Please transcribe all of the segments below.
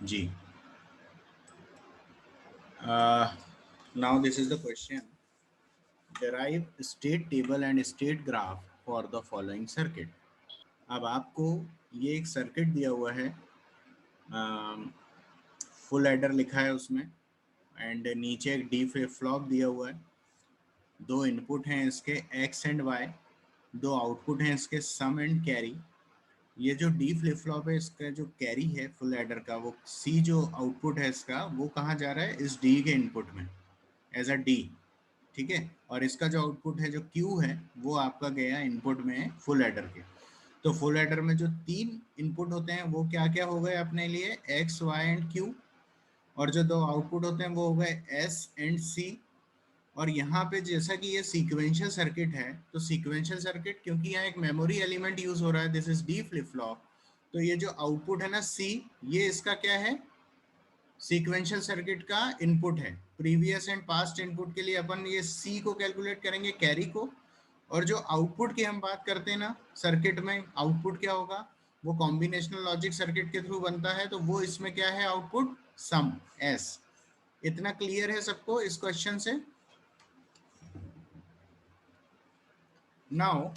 Ji. Now this is the question, derive state table and state graph for the following circuit। अब आपको ये एक circuit दिया हुआ है, फुल एडर लिखा है उसमें, एंड नीचे एक डी फ्लिप फ्लॉप दिया हुआ है, दो इनपुट हैं इसके एक्स एंड वाई, दो आउटपुट हैं इसके सम एंड कैरी। ये जो डी फ्लिप फ्लॉप है इसका जो कैरी है फुल एडर का, वो सी जो आउटपुट है इसका वो कहाँ जा रहा है, इस डी के इनपुट में एज अ डी। ठीक है, और इसका जो आउटपुट है जो क्यू है वो आपका गया इनपुट में फुल एडर के। तो फुल एडर में जो तीन इनपुट होते हैं वो क्या क्या हो गए अपने लिए, एक्स वाई एंड क्यू, और जो दो आउटपुट होते हैं वो हो गए एस एंड सी। और यहाँ पे जैसा कि ये सीक्वेंशियल सर्किट है, तो सीक्वेंशियल सर्किट क्योंकि यहाँ एक मेमोरी एलिमेंट यूज हो रहा है, this is D flip flop, तो ये जो आउटपुट है ना सी, ये इसका क्या है, सीक्वेंशियल सर्किट का इनपुट है। प्रीवियस एंड पास्ट इनपुट के लिए अपन ये सी को कैलकुलेट करेंगे, कैरी को, और जो आउटपुट की हम बात करते हैं ना सर्किट में, आउटपुट क्या होगा, वो कॉम्बिनेशनल लॉजिक सर्किट के थ्रू बनता है, तो वो इसमें क्या है आउटपुट, सम, एस। इतना क्लियर है सबको इस क्वेश्चन से? नाउ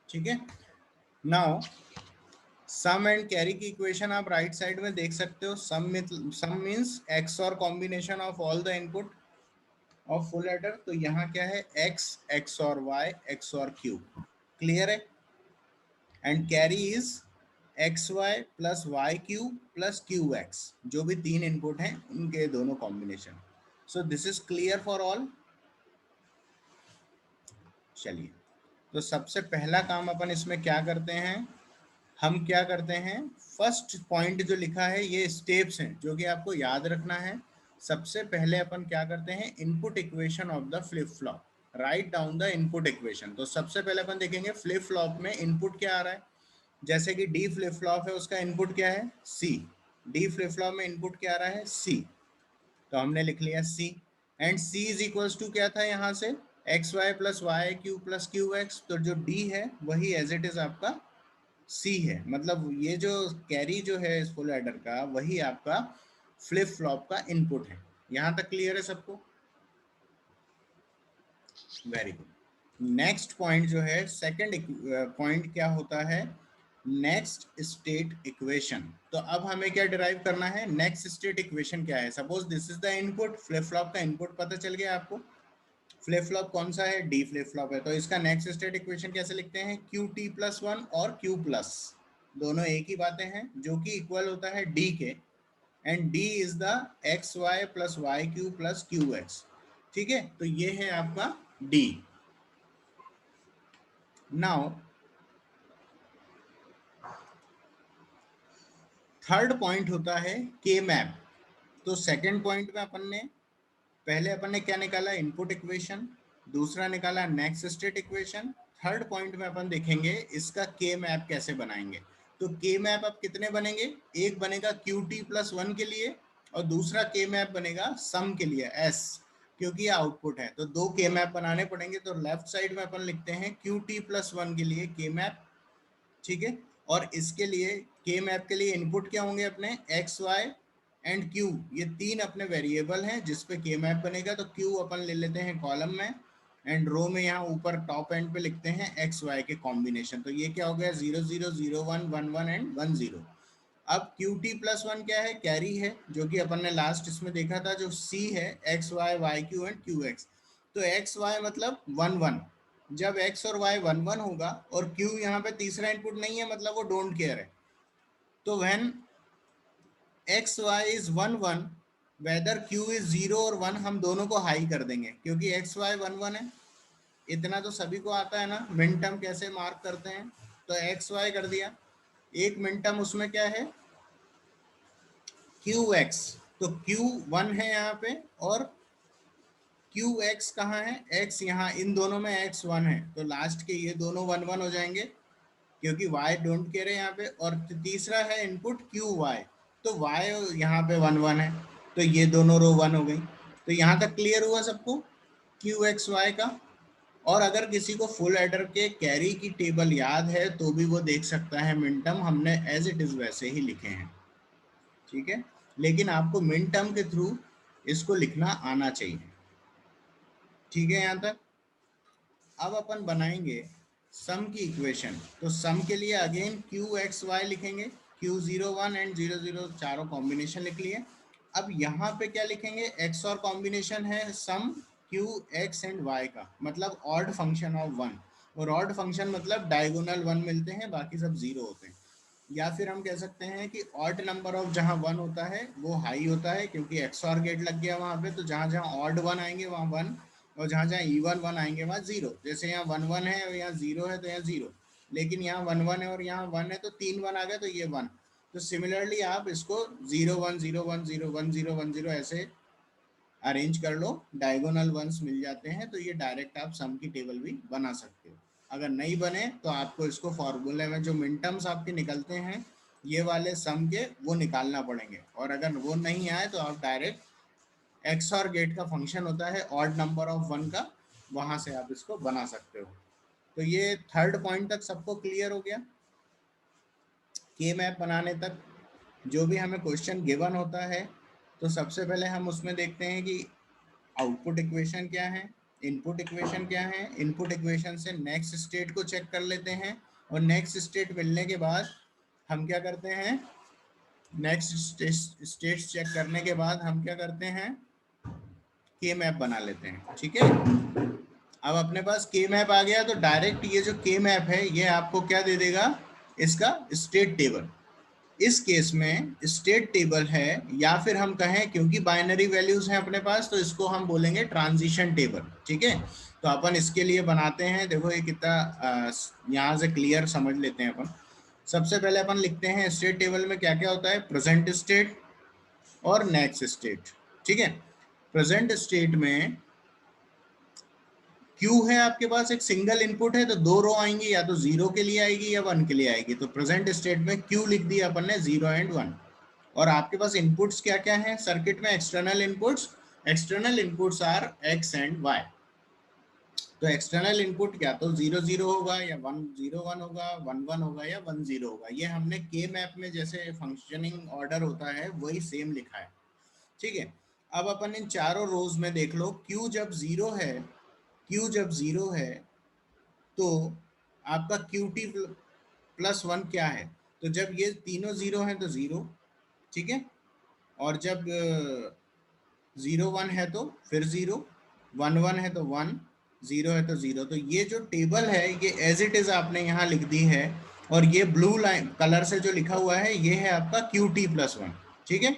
ठीक है, नाउ सम एंड कैरी की इक्वेशन आप राइट साइड में देख सकते हो। सम मींस एक्स और combination of all the input of full adder. तो यहाँ क्या है, एक्स, एक्स और वाई, एक्स और क्यू। क्लियर है? And carry is x Y plus Y Q plus Q X, जो भी तीन इनपुट हैं उनके दोनों combination. So this is clear for all. चलिए, तो सबसे पहला काम अपन इसमें क्या करते हैं, हम क्या करते हैं, फर्स्ट पॉइंट जो लिखा है ये स्टेप्स हैं जो कि आपको याद रखना है। सबसे पहले अपन क्या करते हैं, input equation of the flip flop, write down the input equation. तो सबसे पहले अपन देखेंगे फ्लिप फ्लॉप में इनपुट क्या आ रहा है। जैसे कि डी फ्लिप फ्लॉप है, उसका इनपुट क्या है, सी। डी फ्लिप फ्लॉप में इनपुट क्या आ रहा है, सी। तो हमने लिख लिया C, and C is equals to क्या था यहाँ से, X Y plus Y Q plus Q X. तो जो डी है वही एज इट इज आपका सी है, मतलब ये जो कैरी जो है इस फुल एडर का वही आपका फ्लिप फ्लॉप का इनपुट है। यहां तक क्लियर है सबको? Very good. नेक्स्ट पॉइंट जो है, सेकंड पॉइंट क्या होता है, नेक्स्ट स्टेट इक्वेशन। तो अब हमें क्या डिराइव करना है, नेक्स्ट स्टेट इक्वेशन क्या है। Suppose this is the input, flip flop का इनपुट पता चल गया आपको। फ्लिप फ्लॉप कौन सा है, डी फ्लिप फ्लॉप है। तो इसका नेक्स्ट स्टेट इक्वेशन कैसे लिखते हैं, क्यू टी प्लस वन और क्यू प्लस, दोनों एक ही बातें हैं, जो कि इक्वल होता है D K, and D is the X Y plus Y Q plus Q X. ठीक है, तो ये है आपका डी। नाउ थर्ड पॉइंट होता है के मैप। तो सेकंड पॉइंट में अपन ने क्या निकाला, इनपुट इक्वेशन, दूसरा निकाला next state equation. Third point में अपन देखेंगे इसका के मैप कैसे बनाएंगे। तो के मैप अब कितने बनेंगे, एक बनेगा क्यू टी प्लस वन के लिए, और दूसरा के मैप बनेगा सम के लिए, एस, क्योंकि ये आउटपुट है। तो दो के मैप बनाने पड़ेंगे। तो लेफ्ट साइड में अपन लिखते हैं क्यू टी प्लस वन के लिए के मैप। ठीक है, और इसके लिए के मैप के लिए इनपुट क्या होंगे अपने, एक्स वाई एंड क्यू, ये तीन अपने वेरिएबल हैं जिस पे के मैप बनेगा। तो क्यू अपन ले लेते हैं कॉलम में, एंड रो में यहाँ ऊपर टॉप एंड पे लिखते हैं एक्स वाई के कॉम्बिनेशन। तो ये क्या हो गया, 0 0 0 1 1 1 एंड 1 0। अब क्यू टी प्लस वन क्या है, कैरी है, जो कि अपन ने लास्ट इसमें देखा था, जो सी है X Y Y Q and Q X. तो एक्स वाई मतलब 1 1, जब x और y 1 1 होगा और q यहाँ पे तीसरा इनपुट नहीं है, मतलब वो डोंट केयर है। तो when X Y is 1 1, whether q is 0 और 1, हम दोनों को हाई कर देंगे क्योंकि एक्स वाई 1 1 है। इतना तो सभी को आता है ना मिन टर्म कैसे मार्क करते हैं। तो एक्स वाई कर दिया, एक मिन टर्म उसमें क्या है, क्यू एक्स। तो क्यू 1 है यहाँ पे, और क्यू एक्स कहाँ है, एक्स यहाँ, इन दोनों में एक्स 1 है, तो लास्ट के ये दोनों 1 1 हो जाएंगे क्योंकि y डोंट केयर है यहाँ पे। और तीसरा है इनपुट क्यू वाई, तो y यहाँ पे 1 1 है, तो ये दोनों रो 1 हो गई। तो यहाँ तक क्लियर हुआ सबको क्यू एक्स वाई का? और अगर किसी को फुल एडर के कैरी की टेबल याद है तो भी वो देख सकता है मिनटर्म, हमने एज इट इज वैसे ही लिखे हैं, ठीक है। लेकिन आपको मिनटर्म के थ्रू इसको लिखना आना चाहिए, ठीक है यहाँ तक। अब अपन बनाएंगे सम की इक्वेशन। तो सम के लिए अगेन क्यू एक्स वाई लिखेंगे, Q01 एंड 00 चारों कॉम्बिनेशन लिख लिए। अब यहाँ पे क्या लिखेंगे, एक्स और कॉम्बिनेशन है सम क्यू एक्स एंड वाई का, मतलब ऑड फंक्शन ऑफ वन। और ऑड फंक्शन मतलब डायगोनल वन मिलते हैं, बाकी सब जीरो होते हैं। या फिर हम कह सकते हैं कि ऑड नंबर ऑफ जहाँ वन होता है वो हाई होता है, क्योंकि एक्स और गेट लग गया वहाँ पे, तो जहाँ जहाँ ऑड वन आएंगे वहाँ वन, और जहाँ जहाँ इवन वन आएंगे वहाँ जीरो। जैसे यहाँ वन वन है और यहाँ जीरो है तो यहाँ जीरो, लेकिन यहाँ वन वन है और यहाँ वन है तो तीन वन आ गए तो ये वन। तो सिमिलरली आप इसको 0 1 0 1 0 1 0 1 0 ऐसे अरेंज कर लो, डायगोनल वंस मिल जाते हैं, तो ये डायरेक्ट आप सम की टेबल भी बना सकते हो। अगर नहीं बने तो आपको इसको फॉर्मूले में जो मिनटर्म्स आपके निकलते हैं ये वाले सम के, वो निकालना पड़ेंगे। और अगर वो नहीं आए तो आप डायरेक्ट एक्स और गेट का फंक्शन होता है ऑड नंबर ऑफ वन का, वहां से आप इसको बना सकते हो। तो ये थर्ड पॉइंट तक सबको क्लियर हो गया। के मैप बनाने तक जो भी हमें क्वेश्चन गिवन होता है तो सबसे पहले हम उसमें देखते हैं कि आउटपुट इक्वेशन क्या है, इनपुट इक्वेशन क्या है। इनपुट इक्वेशन से नेक्स्ट स्टेट को चेक कर लेते हैं, और नेक्स्ट स्टेट मिलने के बाद हम क्या करते हैं, नेक्स्ट स्टेट चेक करने के बाद हम क्या करते हैं, के मैप बना लेते हैं, ठीक है। अब अपने पास के मैप आ गया तो डायरेक्ट ये जो के मैप है ये आपको क्या दे देगा, इसका स्टेट टेबल। इस केस में स्टेट टेबल है, या फिर हम कहें क्योंकि बाइनरी वैल्यूज हैं अपने पास तो इसको हम बोलेंगे ट्रांजिशन टेबल, ठीक है। तो अपन इसके लिए बनाते हैं, देखो ये कितना यहाँ से क्लियर समझ लेते हैं अपन। सबसे पहले अपन लिखते हैं स्टेट टेबल में क्या क्या होता है, प्रेजेंट स्टेट और नेक्स्ट स्टेट, ठीक है। प्रेजेंट स्टेट में क्यू है आपके पास, एक सिंगल इनपुट है तो दो रो आएंगी, या तो जीरो के लिए आएगी या वन के लिए आएगी। तो प्रेजेंट स्टेट में क्यू लिख दिया अपन ने, 0 एंड 1। और आपके पास इनपुट्स क्या क्या हैं सर्किट में, external inputs. External inputs are X and Y. तो एक्सटर्नल इनपुट क्या तो 0 0 होगा, या 1 0 1 होगा, 1 1 होगा, या 1 0 होगा। ये हमने के मैप में जैसे फंक्शनिंग ऑर्डर होता है वही सेम लिखा है, ठीक है। अब अपन इन चारों रोज में देख लो, क्यू जब जीरो है, क्यू जब जीरो है तो आपका क्यू टी प्लस वन क्या है, तो जब ये तीनों जीरो हैं तो जीरो, ठीक है। और जब 0 1 है तो फिर जीरो, 1 1 है तो 1, 0 है तो जीरो। तो ये जो टेबल है ये एज इट इज आपने यहाँ लिख दी है, और ये ब्लू लाइन कलर से जो लिखा हुआ है ये है आपका क्यू टी प्लस वन, ठीक है।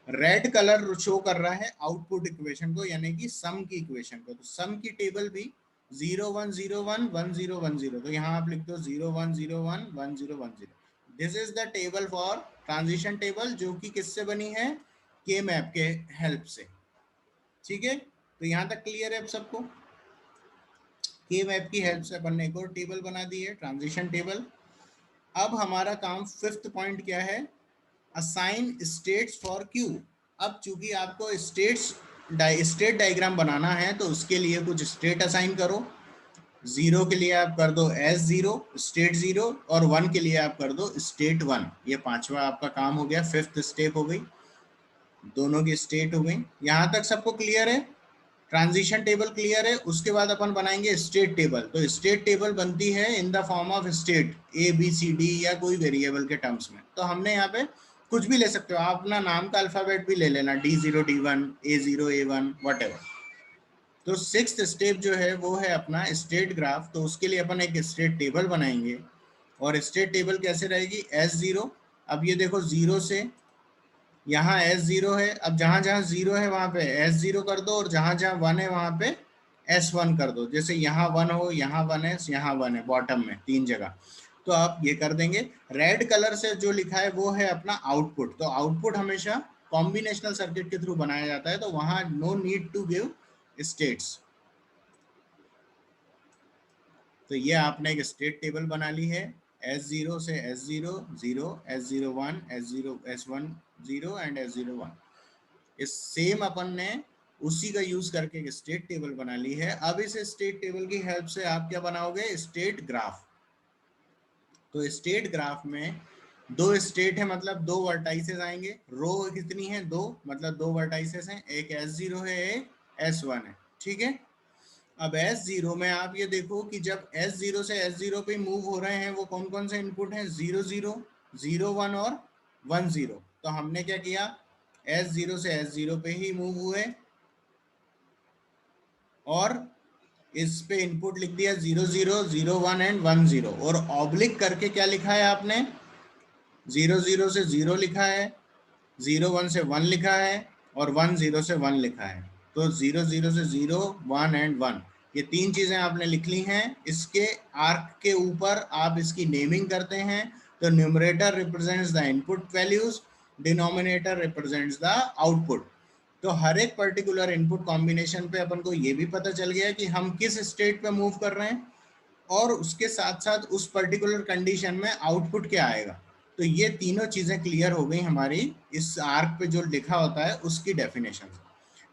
रेड कलर शो कर रहा है आउटपुट इक्वेशन को, यानी कि सम की इक्वेशन को। तो सम की टेबल भी 0 1 0 1 1 0 1 0, तो यहाँ आप लिखते हो 0 1 0 1 1 0 1 0। This is the table for transition table, जो कि किससे बनी है, के मैप के हेल्प से, ठीक है। तो यहाँ तक क्लियर है अब सबको। के मैप की हेल्प से अपन ने एक और टेबल बना दी है, ट्रांजिशन टेबल। अब हमारा काम फिफ्थ पॉइंट क्या है, असाइन स्टेट्स फॉर क्यू। अब चूंकि आपको स्टेट डायग्राम बनाना है तो उसके लिए कुछ स्टेट असाइन करो। जीरो के लिए आप कर दो एस जीरो स्टेट जीरो, और वन के लिए आप कर दो स्टेट वन। ये पांचवा आपका काम हो गया, फिफ्थ स्टेप हो गई, दोनों की स्टेट हो गई। यहां तक सबको क्लियर है, ट्रांजिशन टेबल क्लियर है। उसके बाद अपन बनाएंगे स्टेट टेबल। तो स्टेट टेबल बनती है in the form of state A B C D, या कोई वेरिएबल के टर्म्स में। तो हमने यहाँ पे कुछ भी ले सकते हो, आप अपना नाम का अल्फाबेट भी ले लेना, D0 D1 A0 A1 what. तो सिक्स्थ स्टेप जो है वो है अपना स्टेट ग्राफ। तो उसके लिए अपन एक स्टेट टेबल बनाएंगे, और स्टेट टेबल कैसे रहेगी, S0। अब ये देखो जीरो से यहाँ S0 है, अब जहां जहां जीरो है वहां पे S0 कर दो, और जहां जहां वन है वहां पे S1 कर दो। जैसे यहाँ वन हो, यहाँ वन है, यहाँ वन है, बॉटम में तीन जगह। तो आप ये कर देंगे। रेड कलर से जो लिखा है वो है अपना आउटपुट। तो आउटपुट हमेशा कॉम्बिनेशनल सर्किट के थ्रू बनाया जाता है, तो वहां no need to give states. तो ये आपने एक स्टेट टेबल बना ली है, S0 से S0 0, S0 1, S0 S1 0 and S0 1। इस सेम अपन ने उसी का यूज करके एक स्टेट टेबल बना ली है। अब इस स्टेट टेबल की हेल्प से आप क्या बनाओगे, स्टेट ग्राफ। तो स्टेट ग्राफ में दो स्टेट है, मतलब दो वर्टाइसेस आएंगे। रो कितनी है, दो, मतलब दो वर्टाइसेस हैं, एक S0 है, एक S1 है, ठीक है। अब S0 में आप ये देखो कि जब S0 से S0 पे मूव हो रहे हैं, वो कौन कौन से इनपुट हैं, 0 0, 0 1 और 1 0। तो हमने क्या किया, S0 से S0 पे ही मूव हुए और इस पे इनपुट लिख दिया 0 0, 0 1 एंड 1 0, और ऑब्लिक करके क्या लिखा है आपने, 0 0 से 0 लिखा है, 0 1 से 1 लिखा है और 1 0 से 1 लिखा है। तो 0 0 से 0, 1 एंड 1, ये तीन चीजें आपने लिख ली हैं। इसके आर्क के ऊपर आप इसकी नेमिंग करते हैं। तो numerator represents the input values, denominator represents the output. तो हर एक पर्टिकुलर इनपुट कॉम्बिनेशन पे अपन को ये भी पता चल गया कि हम किस स्टेट पे मूव कर रहे हैं, और उसके साथ साथ उस पर्टिकुलर कंडीशन में आउटपुट क्या आएगा। तो ये तीनों चीजें क्लियर हो गई हमारी इस आर्क पे जो लिखा होता है उसकी डेफिनेशन।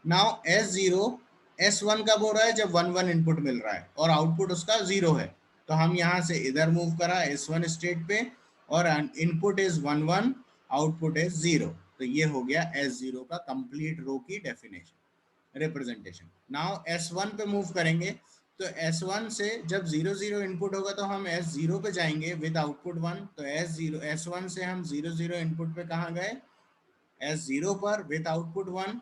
नाउ S0 S1 कब हो रहा है, जब 1 1 इनपुट मिल रहा है और आउटपुट उसका 0 है। तो हम यहाँ से इधर मूव करा S1 स्टेट पे, और इनपुट इज 1 1, आउटपुट इज 0। तो ये हो गया S0 का कंप्लीट रो की डेफिनेशन, रिप्रेजेंटेशन। नाउ S1 पे मूव करेंगे, तो S1 से जब 0 0 इनपुट होगा तो हम S0 पे जाएंगे विद आउटपुट 1। तो S1 से हम 0 0 इनपुट पे कहाँ गए, S0 पर विद आउटपुट 1।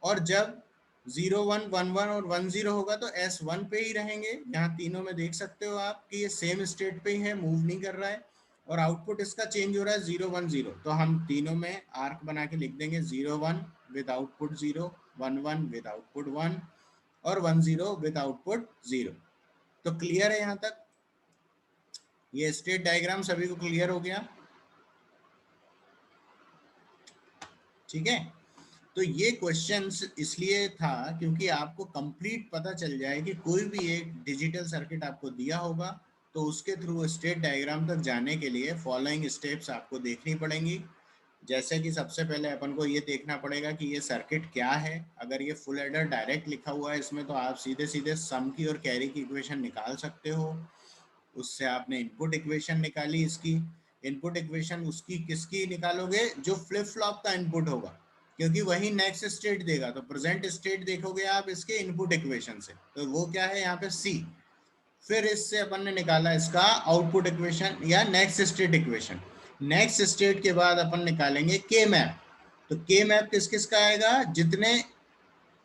और जब 0 1 1 1 और 1 0 होगा तो S1 पे ही रहेंगे। यहाँ तीनों में देख सकते हो आप कि ये सेम स्टेट पे ही है, मूव नहीं कर रहा है, और आउटपुट इसका चेंज हो रहा है 0 1 0। तो हम तीनों में आर्क बना के लिख देंगे 0 1 विद आउटपुट 0, 1 1 विद आउटपुट 1 और 1 0 विद आउटपुट 0। तो क्लियर है यहाँ तक, ये स्टेट डायग्राम सभी को क्लियर हो गया, ठीक है। तो ये क्वेश्चंस इसलिए था क्योंकि आपको कंप्लीट पता चल जाए कि कोई भी एक डिजिटल सर्किट आपको दिया होगा तो उसके थ्रू स्टेट डायग्राम तक जाने के लिए फॉलोइंग स्टेप्स आपको देखनी पड़ेंगी। जैसे कि सबसे पहले अपन को ये देखना पड़ेगा कि ये सर्किट क्या है। अगर ये फुल एडर डायरेक्ट लिखा हुआ है इसमें, तो आप सीधे सीधे सम की और कैरी की इक्वेशन निकाल सकते हो। उससे आपने इनपुट इक्वेशन निकाली, इसकी इनपुट इक्वेशन उसकी किसकी निकालोगे, जो फ्लिप फ्लॉप का इनपुट होगा, क्योंकि वही नेक्स्ट स्टेट देगा। तो प्रेजेंट स्टेट देखोगे आप इसके इनपुट इक्वेशन से, तो वो क्या है यहाँ पे C। फिर इससे अपन ने निकाला इसका आउटपुट इक्वेशन या next state equation. Next state के बाद अपन निकालेंगे के मैप। तो के मैप किस किस का आएगा, जितने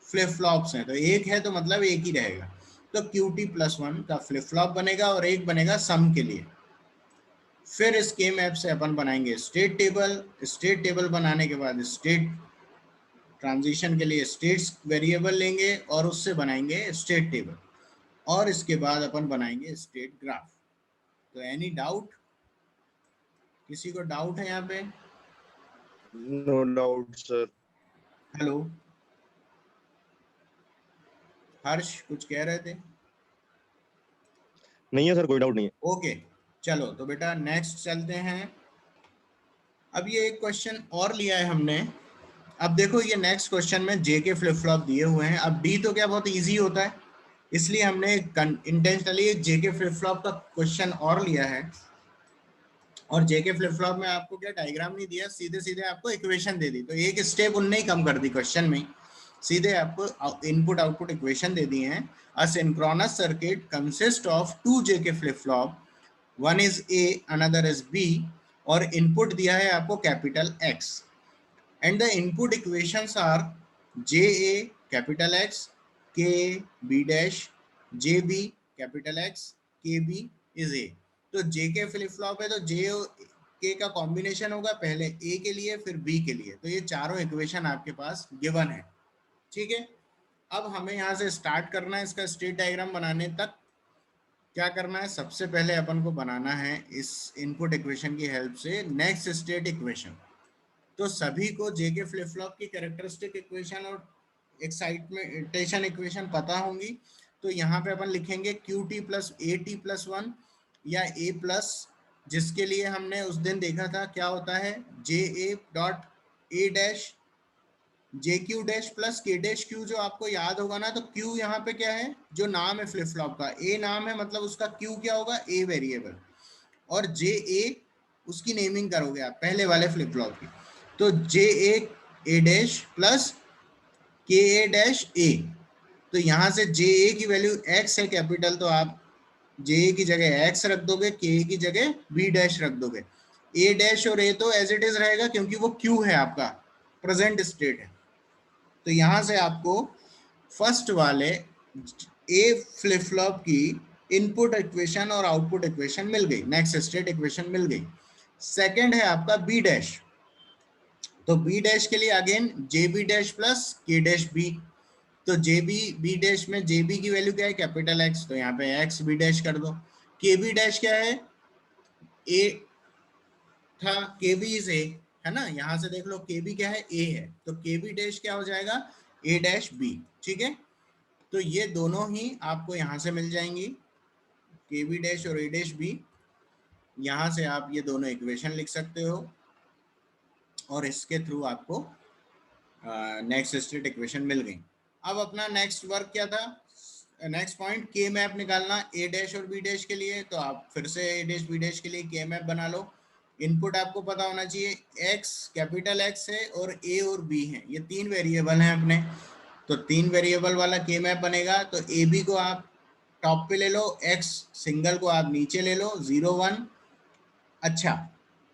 फ्लिप फ्लॉप्स हैं, तो एक है तो मतलब एक ही रहेगा। तो QT+1 का फ्लिप फ्लॉप बनेगा और एक बनेगा सम के लिए। फिर इस के मैप से अपन बनाएंगे स्टेट टेबल। स्टेट टेबल बनाने के बाद स्टेट ट्रांजिशन के लिए स्टेट्स वेरिएबल लेंगे और उससे बनाएंगे स्टेट टेबल, और इसके बाद अपन बनाएंगे स्टेट ग्राफ। तो एनी डाउट, किसी को डाउट है यहाँ पे? No doubt sir. Hello Harsh, कुछ कह रहे थे? नहीं है सर, कोई डाउट नहीं है। ओके चलो, तो बेटा नेक्स्ट चलते हैं। अब ये एक क्वेश्चन और लिया है हमने। अब देखो ये नेक्स्ट क्वेश्चन में जे के फ्लिप फ्लॉप दिए हुए हैं। अब डी तो क्या बहुत इजी होता है, इसलिए हमने इंटेंशनली जे के फ्लिप फ्लॉप का क्वेश्चन और लिया है। और जे के फ्लिप फ्लॉप में आपको क्या डायग्राम नहीं दिया, सीधे सीधे आपको इक्वेशन दे दी। तो एक स्टेप उनने ही कम कर दी क्वेश्चन में, सीधे आपको इनपुट आउटपुट इक्वेशन दे दी हैं। A synchronous circuit consist of two J K flip flop, one is A another is B, और इनपुट दिया है आपको capital X, and the input equations are JA capital X, KB dash, JB capital X, KB is A। तो JK flip flop है तो J K का combination होगा, पहले A के लिए फिर B के लिए। तो ये चारों इक्वेशन आपके पास गिवन है, ठीक है। अब हमें यहाँ से स्टार्ट करना है इसका स्टेट डायग्राम बनाने तक। क्या करना है, सबसे पहले अपन को बनाना है इस इनपुट इक्वेशन की हेल्प से नेक्स्ट स्टेट इक्वेशन। तो सभी को जेके फ्लिप फ्लॉप की कैरेक्टरिस्टिक इक्वेशन और एक्साइटेशन इक्वेशन पता होंगी। तो यहाँ पे अपन लिखेंगे QT+AT+1 या A+, जिसके लिए हमने उस दिन देखा था क्या होता है, JA dot A dash J Q dash plus K dash Q, जो आपको याद होगा ना, तो क्यू यहाँ पे क्या है, जो नाम है फ्लिप फ्लॉप का, ए नाम है, मतलब उसका क्यू क्या होगा, ए वेरिएबल, और जे ए उसकी नेमिंग करोगे आप पहले वाले फ्लिप फ्लॉप की। तो जे ए डैश प्लस के ए डैश ए, तो यहाँ से जे ए की वैल्यू एक्स है कैपिटल, तो आप जे ए की जगह एक्स रख दोगे, के ए की जगह बी डैश रख दोगे। ए डैश और ए तो एज इट इज रहेगा क्योंकि वो क्यू है, आपका प्रेजेंट स्टेट है। तो यहाँ से आपको फर्स्ट वाले ए फ्लिप फ्लॉप की इनपुट इक्वेशन और आउटपुट इक्वेशन मिल गई, नेक्स्ट स्टेट इक्वेशन मिल गई। सेकंड है आपका बी डैश, तो बी डैश के लिए again J B dash plus K dash B, तो जे बी बी डैश में जे बी की वैल्यू क्या है, कैपिटल एक्स, तो यहाँ पे एक्स बी डैश कर दो। के बी डैश क्या है, ए था, के बी इज ए, है ना, यहाँ से देख लो के बी क्या है, ए है, तो के बी डैश क्या हो जाएगा, ए डैश बी। ठीक है, तो ये दोनों ही आपको यहाँ से मिल जाएंगी, के बी डैश और ए डैश बी। यहाँ से आप ये दोनों इक्वेशन लिख सकते हो और इसके थ्रू आपको नेक्स्ट स्टेट इक्वेशन मिल गई। अब अपना नेक्स्ट वर्क क्या था, नेक्स्ट पॉइंट के मैप निकालना ए डैश और बी डैश के लिए। तो आप फिर से ए डैश बी डैश के लिए के मैप बना लो। इनपुट आपको पता होना चाहिए, एक्स कैपिटल एक्स है और ए और बी है, ये तीन वेरिएबल हैं अपने, तो तीन वेरिएबल वाला के मैप बनेगा। तो ए बी को आप टॉप पे ले लो, एक्स सिंगल को आप नीचे ले लो, 0 1। अच्छा,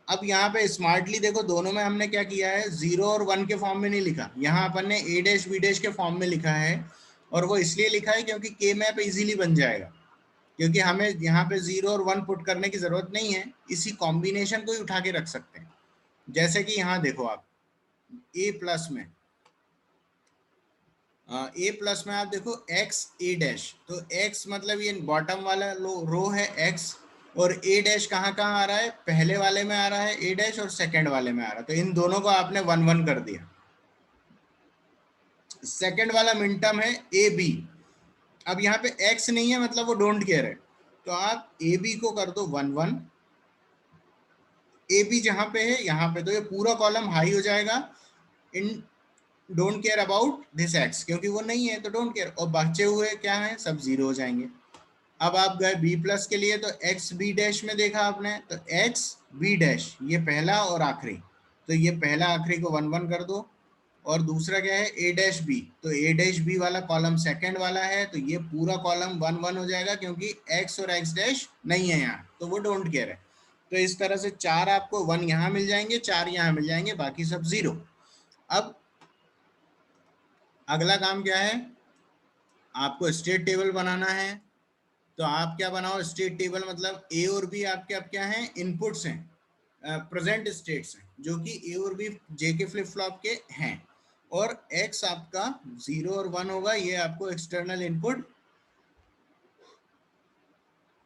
अब यहाँ पे स्मार्टली देखो, दोनों में हमने क्या किया है, 0 और 1 के फॉर्म में नहीं लिखा, यहाँ अपन ने ए डैश बी डैश के फॉर्म में लिखा है। और वो इसलिए लिखा है क्योंकि के मैप इजीली बन जाएगा, क्योंकि हमें यहाँ पे 0 और 1 पुट करने की जरूरत नहीं है, इसी कॉम्बिनेशन को ही उठा के रख सकते हैं। जैसे कि यहाँ देखो आप ए प्लस में, ए प्लस में आप देखो एक्स ए डैश, तो एक्स मतलब ये बॉटम वाला रो है एक्स, और ए डैश कहाँ कहाँ आ रहा है, पहले वाले में आ रहा है ए डैश और सेकंड वाले में आ रहा है, तो इन दोनों को आपने 1 1 कर दिया। सेकंड वाला मिनटर्म है ए बी, अब यहाँ पे एक्स नहीं है मतलब वो डोंट केयर है, तो आप ए बी को कर दो 1 1, ए बी जहां पे है यहाँ पे, तो ये पूरा कॉलम हाई हो जाएगा इन don't care about this x, क्योंकि वो नहीं है तो डोंट केयर, और बचे हुए क्या है, सब 0 हो जाएंगे। अब आप गए बी प्लस के लिए, तो एक्स बी डैश में देखा आपने, तो एक्स बी डैश ये पहला और आखिरी, तो ये पहला आखिरी को 1 1 कर दो। और दूसरा क्या है, ए डैश बी, तो ए डैश बी वाला कॉलम सेकंड वाला है, तो ये पूरा कॉलम 1 1 हो जाएगा, क्योंकि एक्स और एक्स डैश नहीं है यहाँ, तो वो डोंट केयर है। तो इस तरह से 4 आपको 1 यहाँ मिल जाएंगे, 4 यहाँ मिल जाएंगे, बाकी सब 0। अब अगला काम क्या है, आपको स्टेट टेबल बनाना है। तो आप क्या बनाओ, स्टेट टेबल मतलब ए और बी आपके अब क्या हैं, इनपुट्स हैं, प्रेजेंट स्टेट्स हैं, जो कि ए और B J K flip flop के हैं, और एक्स आपका 0 और 1 होगा, ये आपको एक्सटर्नल इनपुट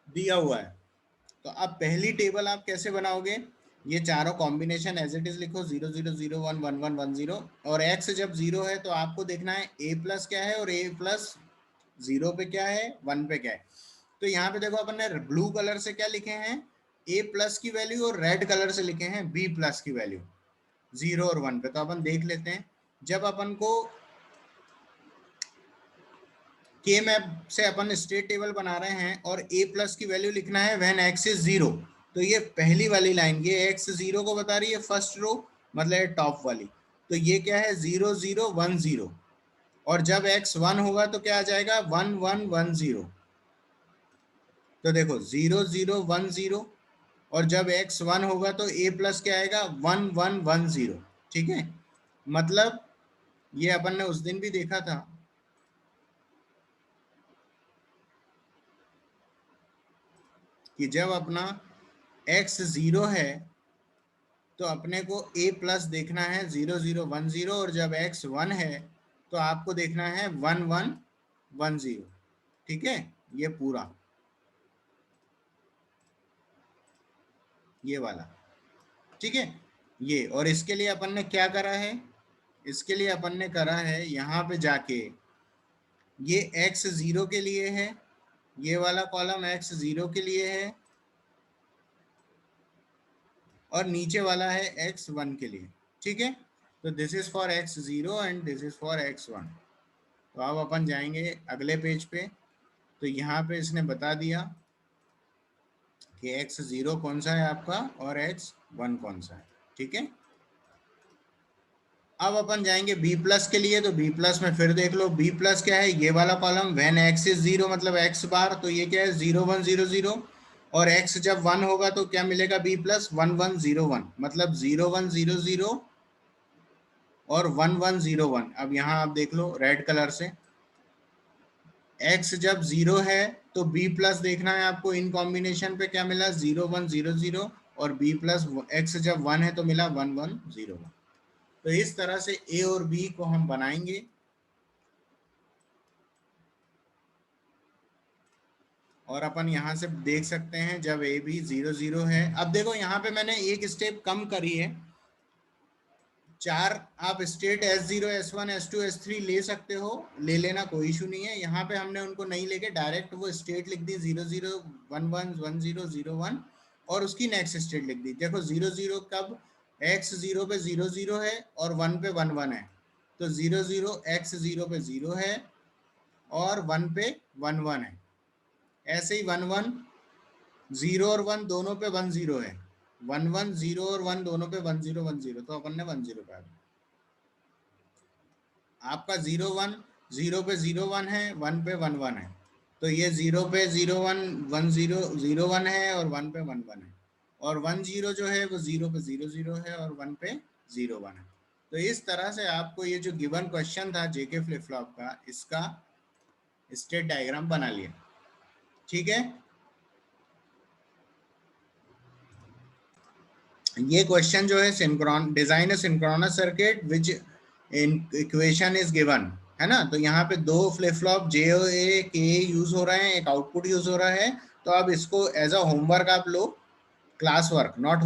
दिया हुआ है। तो अब पहली टेबल आप कैसे बनाओगे, ये चारों कॉम्बिनेशन एज इट इज लिखो, 0 0 0 1 1 1 1 0, और एक्स जब 0 है तो आपको देखना है ए प्लस क्या है और ए प्लस 0 पे क्या है, 1 पे क्या है। तो यहाँ पे देखो अपन ने ब्लू कलर से क्या लिखे हैं, ए प्लस की वैल्यू, और रेड कलर से लिखे हैं बी प्लस की वैल्यू 0 और 1 पे। तो अपन देख लेते हैं, जब अपन को के मैप से अपन स्टेट टेबल बना रहे हैं और ए प्लस की वैल्यू लिखना है व्हेन एक्स इज 0, तो ये पहली वाली लाइन, ये एक्स 0 को बता रही है, फर्स्ट रो मतलब टॉप वाली, तो ये क्या है 0 0 1 0, और जब एक्स 1 होगा तो क्या आ जाएगा 1 1 1 0। तो देखो 0 0 1 0, और जब एक्स 1 होगा तो ए प्लस क्या आएगा 1 1 1 0। ठीक है, मतलब ये अपन ने उस दिन भी देखा था कि जब अपना x 0 है तो अपने को a प्लस देखना है 0 0 1 0, और जब x 1 है तो आपको देखना है 1 1 1 0। ठीक है, ये पूरा ये वाला, ठीक है ये। और इसके लिए अपन ने क्या करा है, इसके लिए अपन ने करा है यहाँ पे जाके, ये x 0 के लिए है, ये वाला कॉलम x 0 के लिए है, और नीचे वाला है x 1 के लिए। ठीक है, तो this is for x0 and this is for x1। तो अब अपन जाएंगे अगले पेज पे। तो यहाँ पे इसने बता दिया कि x0 कौन सा है आपका और x1 कौन सा है, ठीक है। अब अपन जाएंगे b प्लस के लिए। तो b प्लस में फिर देख लो, b प्लस क्या है, ये वाला कॉलम व्हेन x इज 0 मतलब x बार, तो ये क्या है 0 1 0 0, और x जब 1 होगा तो क्या मिलेगा b प्लस 1 1 0 1 मतलब 0 1 0 0 और 1 1 0 1। अब यहाँ आप देख लो रेड कलर से, x जब 0 है तो b प्लस देखना है आपको, इन कॉम्बिनेशन पे क्या मिला 0 1 0 0, और b प्लस x जब 1 है तो मिला 1 1 0 1। तो इस तरह से a और b को हम बनाएंगे। और अपन यहाँ से देख सकते हैं जब ए बी 0 0 है। अब देखो यहाँ पे मैंने एक स्टेप कम करी है, 4 आप state S0 S1 S2 S3 ले सकते हो, ले लेना कोई इशू नहीं है। यहाँ पे हमने उनको नहीं लेके डायरेक्ट वो स्टेट लिख दी 0 0 1 1 1 0 0 1 और उसकी नेक्स्ट स्टेट लिख दी। देखो 0 0 कब, x0 पे 0 0 है और 1 पे 1 1 है, तो 0 0 x0 पे 0 है और 1 पे 1 1 है। ऐसे ही 1 1 0 और 1 दोनों पे 1 0 है, 1 1 0 और 1 दोनों पे 1 0 1 0, तो अपन ने 1 0 पाया। आपका 0 1 0 पे 0 1 है, 1 पे 1 1 है, तो ये 0 पे 0 1 1 0 0 1 है और 1 पे 1 1 है, और 1 0 जो है वो 0 पे 0 0 है और 1 पे 0 1 है। तो इस तरह से आपको ये जो गिवन क्वेश्चन था जेके फ्लिप फ्लॉप का, इसका स्टेट डायग्राम बना लिया, ठीक है। ये क्वेश्चन जो है सिंक्रोन design a synchronous circuit which in equation is given है ना। तो यहाँ पे दो फ्लिप फ्लॉप जे ए के यूज हो रहे हैं, एक आउटपुट यूज हो रहा है। तो अब इसको एज अ होमवर्क आप लो, क्लास वर्क नॉट